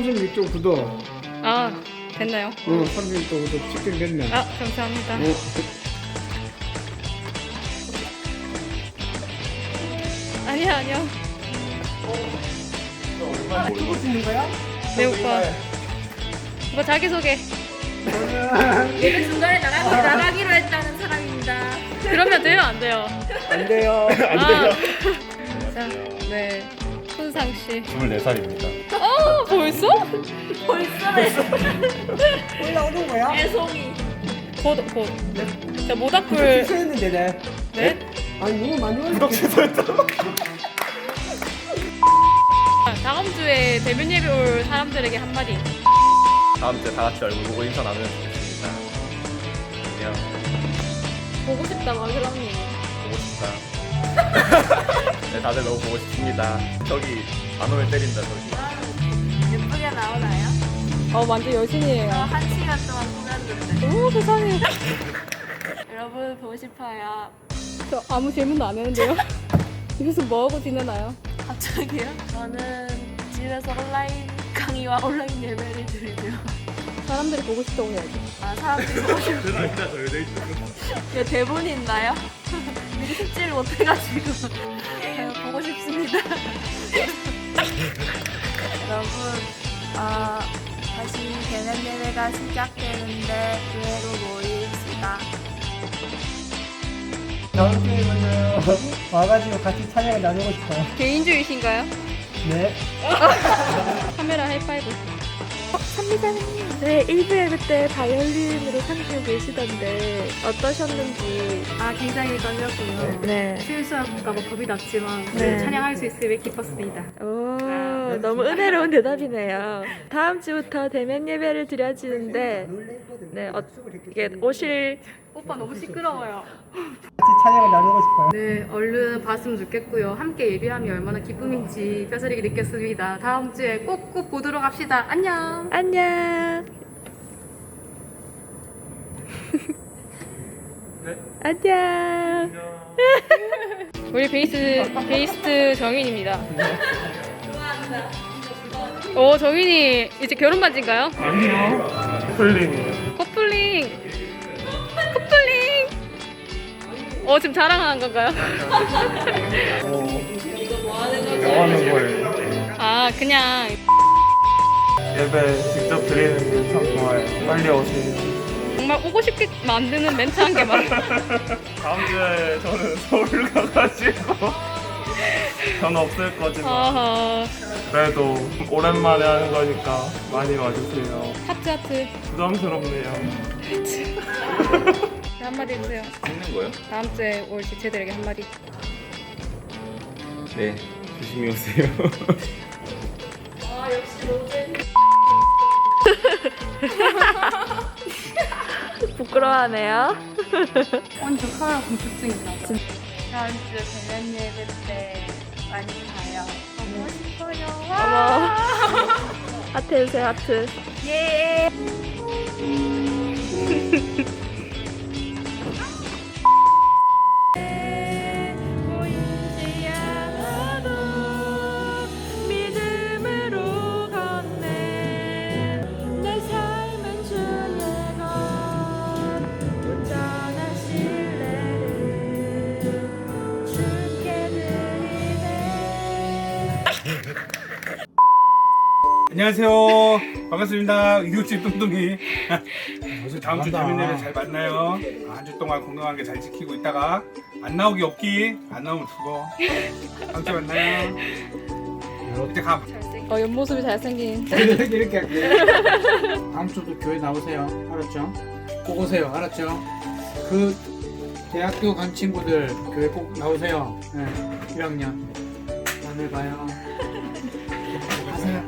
36.9도. 아, 됐나요? 36.9도 측정됐네. 아, 감사합니다. 아니야, 아니야. 누구 쓰는 거야? 네, 오빠. 오빠 자기소개. 예배 중간에 나가기로 했다는 사람입니다. 그러면 돼요, 안 돼요? 안 돼요. 아. 자, 네. 손상씨. 24살입니다. 벌써? 올라오는 거야? 애송이. 곧. 자, 모닥불. 취소했는데, 네. 네? 아니, 너무 많이 올려. 구독 취소했다. 다음 주에 대면 예배 올 사람들에게 한마디. 다음 주에 다 같이 얼굴 보고 인사 나누면 좋겠습니다. 그냥 보고 싶다, 마그랑님. 보고 싶다. 네, 다들 너무 보고 싶습니다. 저기 안 오면 때린다 저기. 예쁘게 나오나요? 완전 여신이에요. 저 1시간 동안 꾸몄는데. 오, 세상에. 여러분 보고 싶어요. 저 아무 질문도 안 했는데요? 여기서 뭐하고 지내나요? 갑자기요? 저는 집에서 온라인 강의와 온라인 예배를 드리고요. 사람들이 보고 싶다고 해야지. 아, 사람들이 보고 싶어요. 진짜 저희도 있어. 이거 대본이 있나요? 미리 숙지를 못해가지고 보고 싶습니다. 여러분, 다시 대면 예배가 시작되는데 교회로 모입시다. 다음 주에는 와가지고 같이 찬양을 나누고 싶어요. 개인주의신가요? 네. 카메라 하이파이브. 선미사님, 네, 1부 예배 때 바이올린으로 참여하고 계시던데 어떠셨는지. 아, 굉장히 떨렸고요. 네. 실수할까봐 겁이 났지만 네. 찬양할 수 있음에 기뻤습니다. 오, 너무 은혜로운 대답이네요. 다음 주부터 대면 예배를 드려지는데, 네, 이게 오실. 오빠 너무 시끄러워요. 같이 찬양을 나누고 싶어요. 네, 얼른 봤으면 좋겠고요. 함께 예배함이 얼마나 기쁨인지 뼈저리게 느꼈습니다. 다음 주에 꼭꼭 보도록 합시다. 안녕! 안녕. 안녕. 우리 베이스트 정인입니다. 오, 정인이 이제 결혼 반지인가요? 아니요. 풀링이에요. 커플링. 지금 자랑하는 건가요? 뭐 하는 거예요? 아, 그냥. 예배 직접 드리는 게 참 좋아요. 빨리 오세요. 정말 오고 싶게 만드는 멘트 한 개만. 다음 주에 저는 서울 가가지고 저는 없을 거지만 아하. 그래도 오랜만에 하는 거니까 많이 와주세요. 하트. 부담스럽네요. 네, 한마디 해주세요. 찍는 거요? 다음 주에 올 지체들에게 한마디. 네, 조심히 오세요. 부끄러워하네요. 완전 카메라 공포증이다. 다음 주 대면 예배 때 많이 봐요. 보고 싶어요. 어머. 하트 해주세요, 하트. 예. 보이지 않아도 믿음으로 걷네. 내 삶은 주의 것 온전한 신뢰를 주께 드리네. 안녕하세요. 반갑습니다. 이웃집 뚱뚱이. 어서 다음 주 대면예배 잘 만나요. 한 주 동안 건강하게 잘 지키고 있다가 안 나오기 없기. 안 나오면 죽어. 다음 주에 만나요. 이제 가. 옆모습이 잘생긴. 이렇게 할게요. 다음 주도 교회 나오세요. 알았죠? 꼭 오세요. 알았죠? 그 대학교 간 친구들 교회 꼭 나오세요. 네, 1학년. 다음에 봐요. 가세요.